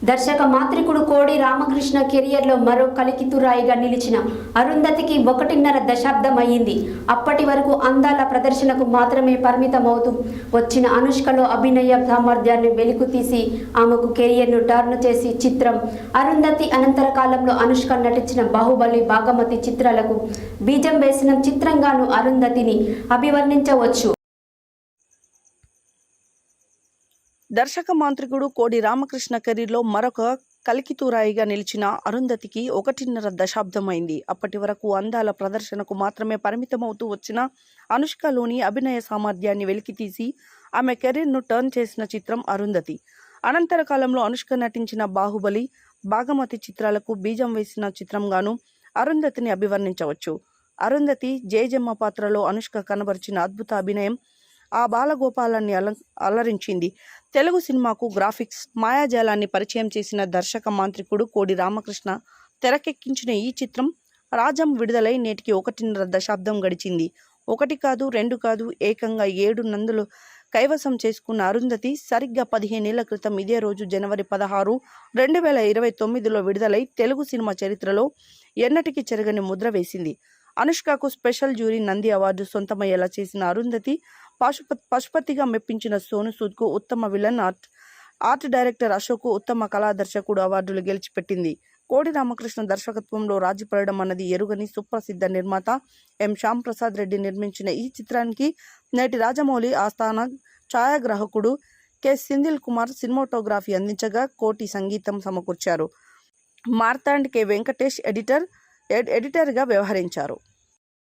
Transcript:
దర్శక మాంత్రికుడు కోడి రామకృష్ణ కెరియర్లో మరో కలికితురాయిగా నిలిచిన అరుంధతికి 1.5 దశాబ్దం అయ్యింది. అప్పటి వరకు అందాల ప్రదర్శనకు మాత్రమే పరిమితమవుతూ వచ్చిన అనుష్కలో అభినయ సామర్థ్యాన్ని వెలికితీసి ఆమెకు కెరియర్ను టర్న్ చేసి చిత్రం అరుంధతి అనంతర కాలంలో అనుష్క నటించిన బాహుబలి, భాగమతి చిత్రాలకు బీజం వేసిన చిత్రంగాను అరుంధతిని అభివర్ణించవచ్చు. దర్శక మాంత్రికుడు కోడి రామకృష్ణ కెరీర్లో మరొక కలికితురాయిగా నిలిచిన అరుంధతికి 1.5 దశాబ్దం అయింది. అప్పటి వరకు అందాల ప్రదర్శనకు మాత్రమే పరిమితమవుతూ వచ్చిన అనుష్కలోని అభినయ సామర్థ్యాన్ని వెలికితీసి ఆమె కెరీర్ను టర్న్ చేసిన చిత్రం అరుంధతి. అనంతర కాలంలో అనుష్క నటించిన బాహుబలి, భాగమతి చిత్రాలకు బీజం వేసిన చిత్రంగాను అరుంధతిని అభివర్ణించవచ్చు. అరుంధతి జేజమ్మ పాత్రలో అనుష్క కనబరిచిన అద్భుత అభినయం ఆ బాలగోపాలాన్ని అలరించింది. తెలుగు సినిమాకు గ్రాఫిక్స్, మాయాజాలాన్ని పరిచయం చేసిన దర్శక మాంత్రికుడు కోడి రామకృష్ణ తెరకెక్కించిన ఈ చిత్రం రాజం విడుదలై నేటికి 1.5 దశాబ్దం గడిచింది. 1 కాదు, 2 కాదు, ఏకంగా 7 నందులు కైవసం చేసుకున్న అరుంధతి సరిగ్గా 15 ఏళ్ల క్రితం ఇదే రోజు జనవరి 16, 2029లో విడుదలై తెలుగు సినిమా చరిత్రలో ఎన్నటికీ చెరగని ముద్ర వేసింది. అనుష్కకు స్పెషల్ జ్యూరీ నంది అవార్డు సొంతమయ్యేలా చేసిన అరుంధతి పశుపతిగా మెప్పించిన సోను సూద్కు ఉత్తమ విలన్, ఆర్ట్ డైరెక్టర్ అశోక్ ఉత్తమ కళా దర్శకుడు అవార్డులు గెలిచిపెట్టింది. కోడి రామకృష్ణ దర్శకత్వంలో రాజీపడడం అన్నది ఎరుగని సుప్రసిద్ధ నిర్మాత ఎం శ్యామ్ ప్రసాద్ రెడ్డి నిర్మించిన ఈ చిత్రానికి నేటి రాజమౌళి ఆస్థాన ఛాయాగ్రాహకుడు కె సింధిల్ కుమార్ సినిమాటోగ్రఫీ అందించగా కోటి సంగీతం సమకూర్చారు. మార్తాండ్ కె వెంకటేష్ ఎడిటర్గా వ్యవహరించారు.